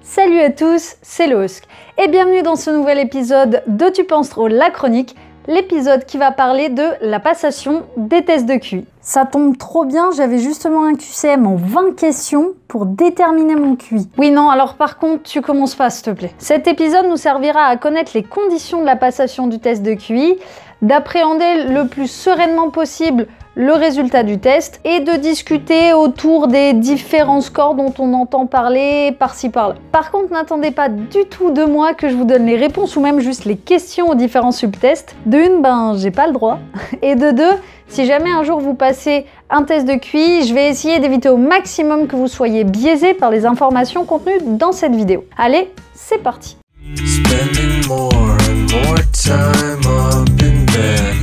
Salut à tous, c'est Losk et bienvenue dans ce nouvel épisode de Tu penses trop, la chronique, l'épisode qui va parler de la passation des tests de QI. Ça tombe trop bien, j'avais justement un QCM en 20 questions pour déterminer mon QI. Oui non, alors par contre, tu commences pas s'il te plaît. Cet épisode nous servira à connaître les conditions de la passation du test de QI, d'appréhender le plus sereinement possible le résultat du test et de discuter autour des différents scores dont on entend parler par-ci par-là. Par contre, n'attendez pas du tout de moi que je vous donne les réponses ou même juste les questions aux différents subtests. De une, j'ai pas le droit. Et de deux, si jamais un jour vous passez un test de QI, je vais essayer d'éviter au maximum que vous soyez biaisés par les informations contenues dans cette vidéo. Allez, c'est parti! Spending more and more time up in bed,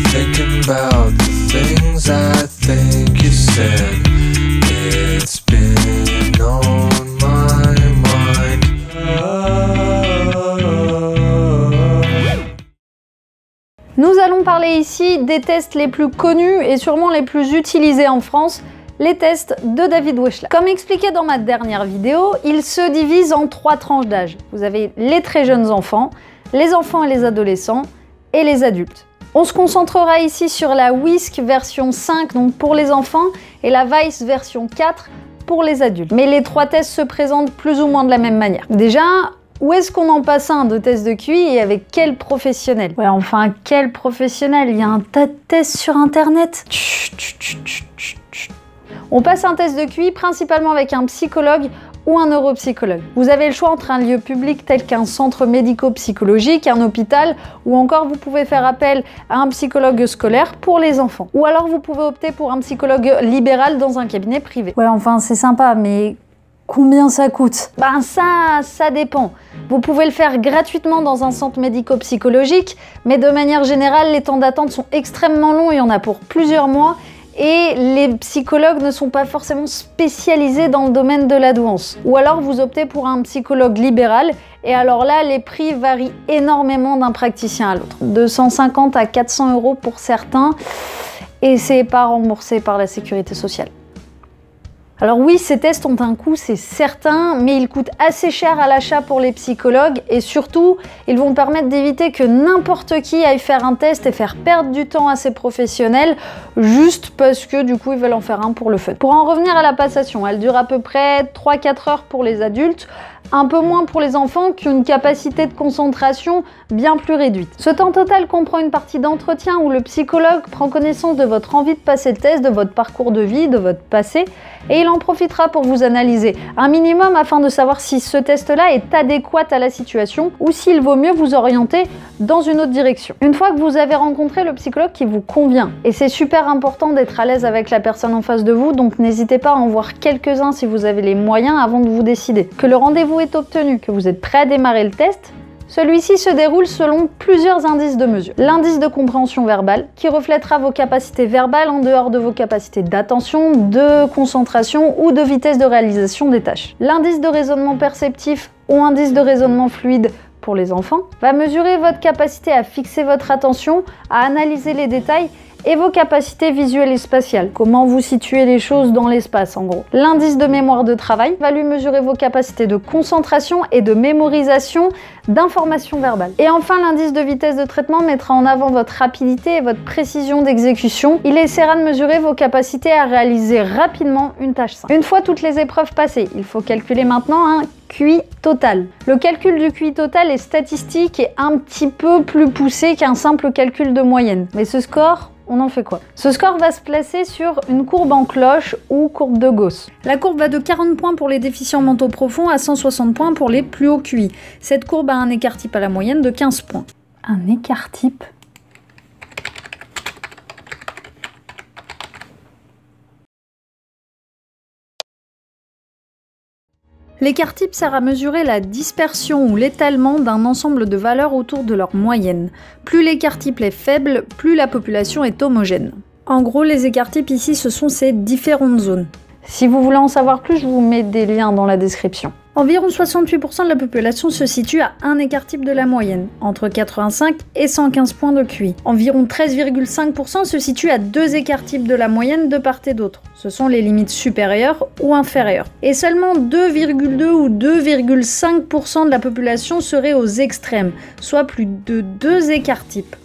thinking about the things I think you said. It's been on my mind. Nous allons parler ici des tests les plus connus et sûrement les plus utilisés en France, les tests de David Wechsler. Comme expliqué dans ma dernière vidéo, ils se divisent en 3 tranches d'âge. Vous avez les très jeunes enfants, les enfants et les adolescents, et les adultes. On se concentrera ici sur la WISC version 5, donc pour les enfants, et la VICE version 4 pour les adultes. Mais les 3 tests se présentent plus ou moins de la même manière. Déjà, où est-ce qu'on en passe un de test de QI et avec quel professionnel? Ouais, enfin, quel professionnel? Il y a un tas de tests sur Internet. On passe un test de QI principalement avec un psychologue ou un neuropsychologue. Vous avez le choix entre un lieu public tel qu'un centre médico-psychologique, un hôpital, ou encore vous pouvez faire appel à un psychologue scolaire pour les enfants. Ou alors vous pouvez opter pour un psychologue libéral dans un cabinet privé. Ouais, enfin c'est sympa, mais combien ça coûte? Ben ça dépend. Vous pouvez le faire gratuitement dans un centre médico-psychologique, mais de manière générale, les temps d'attente sont extrêmement longs, il y en a pour plusieurs mois, et les psychologues ne sont pas forcément spécialisés dans le domaine de la douance. Ou alors vous optez pour un psychologue libéral, et alors là, les prix varient énormément d'un praticien à l'autre. 250 à 400 € pour certains, et c'est pas remboursé par la sécurité sociale. Alors oui, ces tests ont un coût, c'est certain, mais ils coûtent assez cher à l'achat pour les psychologues et surtout, ils vont permettre d'éviter que n'importe qui aille faire un test et faire perdre du temps à ces professionnels juste parce que du coup, ils veulent en faire un pour le fun. Pour en revenir à la passation, elle dure à peu près 3-4 heures pour les adultes, un peu moins pour les enfants qui ont une capacité de concentration bien plus réduite. Ce temps total comprend une partie d'entretien où le psychologue prend connaissance de votre envie de passer le test, de votre parcours de vie, de votre passé, et il en profitera pour vous analyser un minimum afin de savoir si ce test-là est adéquat à la situation ou s'il vaut mieux vous orienter dans une autre direction. Une fois que vous avez rencontré le psychologue qui vous convient, et c'est super important d'être à l'aise avec la personne en face de vous, donc n'hésitez pas à en voir quelques-uns si vous avez les moyens avant de vous décider. Que le rendez-vous est obtenu, que vous êtes prêt à démarrer le test, celui-ci se déroule selon plusieurs indices de mesure. L'indice de compréhension verbale, qui reflètera vos capacités verbales en dehors de vos capacités d'attention, de concentration ou de vitesse de réalisation des tâches. L'indice de raisonnement perceptif ou indice de raisonnement fluide pour les enfants va mesurer votre capacité à fixer votre attention, à analyser les détails et vos capacités visuelles et spatiales. Comment vous situez les choses dans l'espace en gros. L'indice de mémoire de travail va lui mesurer vos capacités de concentration et de mémorisation d'informations verbales. Et enfin, l'indice de vitesse de traitement mettra en avant votre rapidité et votre précision d'exécution. Il essaiera de mesurer vos capacités à réaliser rapidement une tâche simple. Une fois toutes les épreuves passées, il faut calculer maintenant un QI total. Le calcul du QI total est statistique et un petit peu plus poussé qu'un simple calcul de moyenne. Mais ce score, on en fait quoi? Ce score va se placer sur une courbe en cloche ou courbe de Gauss. La courbe va de 40 points pour les déficients mentaux profonds à 160 points pour les plus hauts QI. Cette courbe a un écart type à la moyenne de 15 points. Un écart type? L'écart type sert à mesurer la dispersion ou l'étalement d'un ensemble de valeurs autour de leur moyenne. Plus l'écart type est faible, plus la population est homogène. En gros, les écarts types ici, ce sont ces différentes zones. Si vous voulez en savoir plus, je vous mets des liens dans la description. Environ 68% de la population se situe à un écart type de la moyenne, entre 85 et 115 points de QI. Environ 13,5% se situe à 2 écarts types de la moyenne de part et d'autre. Ce sont les limites supérieures ou inférieures. Et seulement 2,2 ou 2,5% de la population serait aux extrêmes, soit plus de 2 écarts types.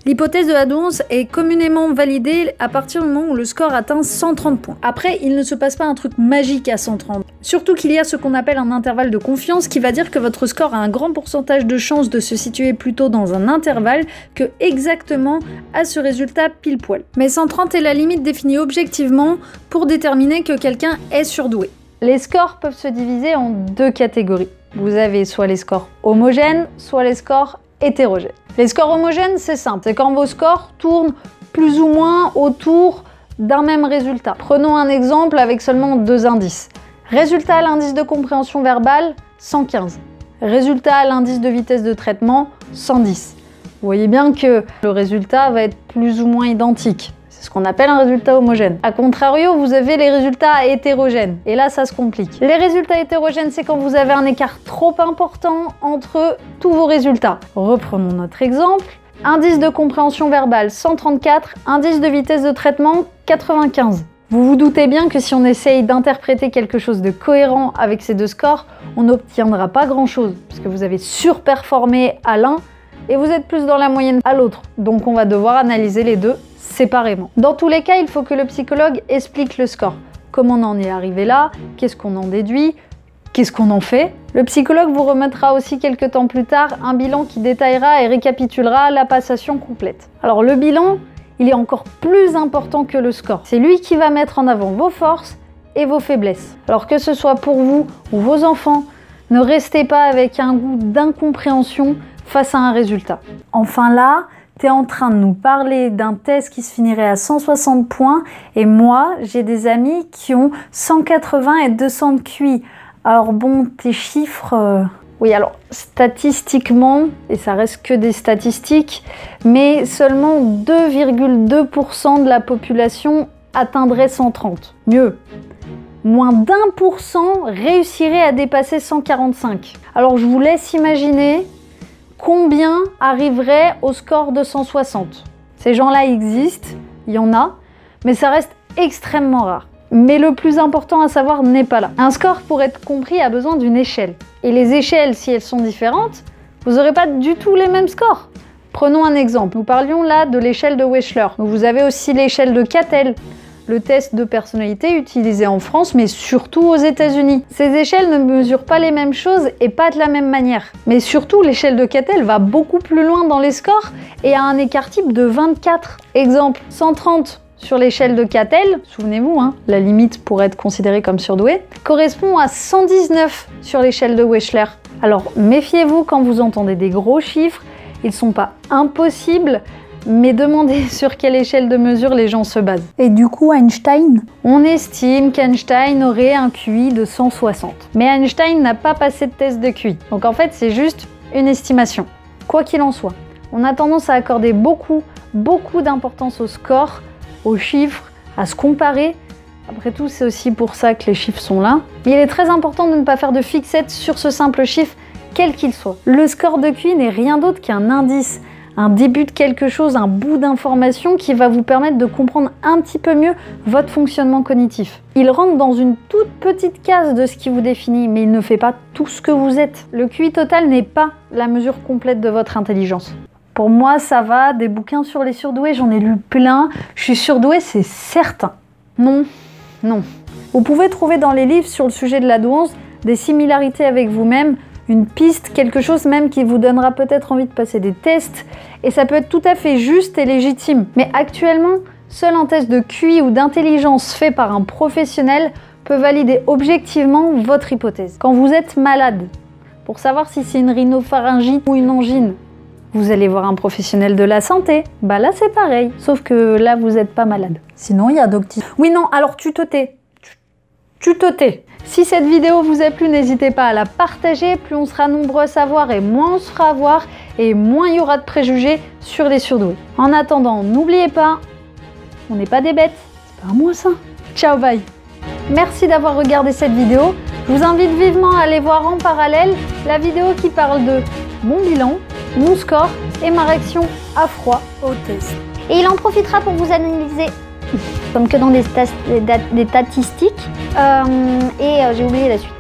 L'hypothèse de Hadons est communément validée à partir du moment où le score atteint 130 points. Après, il ne se passe pas un truc magique à 130. Surtout qu'il y a ce qu'on appelle un intervalle de confiance qui va dire que votre score a un grand pourcentage de chances de se situer plutôt dans un intervalle que exactement à ce résultat pile poil. Mais 130 est la limite définie objectivement pour déterminer que quelqu'un est surdoué. Les scores peuvent se diviser en 2 catégories. Vous avez soit les scores homogènes, soit les scores hétérogènes. Les scores homogènes, c'est simple, c'est quand vos scores tournent plus ou moins autour d'un même résultat. Prenons un exemple avec seulement 2 indices. Résultat à l'indice de compréhension verbale, 115. Résultat à l'indice de vitesse de traitement, 110. Vous voyez bien que le résultat va être plus ou moins identique. C'est ce qu'on appelle un résultat homogène. A contrario, vous avez les résultats hétérogènes. Et là, ça se complique. Les résultats hétérogènes, c'est quand vous avez un écart trop important entre tous vos résultats. Reprenons notre exemple. Indice de compréhension verbale, 134. Indice de vitesse de traitement, 95. Vous vous doutez bien que si on essaye d'interpréter quelque chose de cohérent avec ces 2 scores, on n'obtiendra pas grand-chose, parce que vous avez surperformé à l'un et vous êtes plus dans la moyenne à l'autre. Donc on va devoir analyser les deux séparément. Dans tous les cas, il faut que le psychologue explique le score. Comment on en est arrivé là? Qu'est-ce qu'on en déduit? Qu'est-ce qu'on en fait? Le psychologue vous remettra aussi quelques temps plus tard un bilan qui détaillera et récapitulera la passation complète. Alors le bilan, il est encore plus important que le score. C'est lui qui va mettre en avant vos forces et vos faiblesses. Alors que ce soit pour vous ou vos enfants, ne restez pas avec un goût d'incompréhension face à un résultat. Enfin là, tu es en train de nous parler d'un test qui se finirait à 160 points et moi, j'ai des amis qui ont 180 et 200 de QI. Alors bon, tes chiffres... Oui, alors statistiquement, et ça reste que des statistiques, mais seulement 2,2% de la population atteindrait 130. Mieux, moins d'1% réussirait à dépasser 145. Alors je vous laisse imaginer combien arriverait au score de 160. Ces gens-là existent, il y en a, mais ça reste extrêmement rare. Mais le plus important à savoir n'est pas là. Un score, pour être compris, a besoin d'une échelle. Et les échelles, si elles sont différentes, vous n'aurez pas du tout les mêmes scores. Prenons un exemple. Nous parlions là de l'échelle de Wechsler. Vous avez aussi l'échelle de Cattell, le test de personnalité utilisé en France, mais surtout aux États-Unis. Ces échelles ne mesurent pas les mêmes choses et pas de la même manière. Mais surtout, l'échelle de Cattell va beaucoup plus loin dans les scores et a un écart type de 24. Exemple, 130 sur l'échelle de Cattell, souvenez-vous, la limite pour être considéré comme surdoué, correspond à 119 sur l'échelle de Wechsler. Alors méfiez-vous quand vous entendez des gros chiffres, ils ne sont pas impossibles, mais demandez sur quelle échelle de mesure les gens se basent. Et du coup, Einstein? On estime qu'Einstein aurait un QI de 160. Mais Einstein n'a pas passé de test de QI. Donc en fait, c'est juste une estimation. Quoi qu'il en soit, on a tendance à accorder beaucoup d'importance au score, aux chiffres, à se comparer. Après tout, c'est aussi pour ça que les chiffres sont là. Mais il est très important de ne pas faire de fixette sur ce simple chiffre, quel qu'il soit. Le score de QI n'est rien d'autre qu'un indice, un début de quelque chose, un bout d'information qui va vous permettre de comprendre un petit peu mieux votre fonctionnement cognitif. Il rentre dans une toute petite case de ce qui vous définit, mais il ne fait pas tout ce que vous êtes. Le QI total n'est pas la mesure complète de votre intelligence. Pour moi, ça va, des bouquins sur les surdoués, j'en ai lu plein. Je suis surdouée, c'est certain. Non. Vous pouvez trouver dans les livres sur le sujet de la douance des similarités avec vous-même, une piste, quelque chose même qui vous donnera peut-être envie de passer des tests. Et ça peut être tout à fait juste et légitime. Mais actuellement, seul un test de QI ou d'intelligence fait par un professionnel peut valider objectivement votre hypothèse. Quand vous êtes malade, pour savoir si c'est une rhinopharyngite ou une angine, vous allez voir un professionnel de la santé. Bah là, c'est pareil. Sauf que là, vous n'êtes pas malade. Sinon, il y a Docti. Oui, non, alors tu te tais. Tu te tais. Si cette vidéo vous a plu, n'hésitez pas à la partager. Plus on sera nombreux à savoir et moins on se fera avoir et moins il y aura de préjugés sur les surdoués. En attendant, n'oubliez pas, on n'est pas des bêtes. C'est pas à moi ça. Ciao, bye. Merci d'avoir regardé cette vidéo. Je vous invite vivement à aller voir en parallèle la vidéo qui parle de mon bilan, mon score et ma réaction à froid au test. Et il en profitera pour vous analyser, comme que dans des statistiques, et j'ai oublié la suite.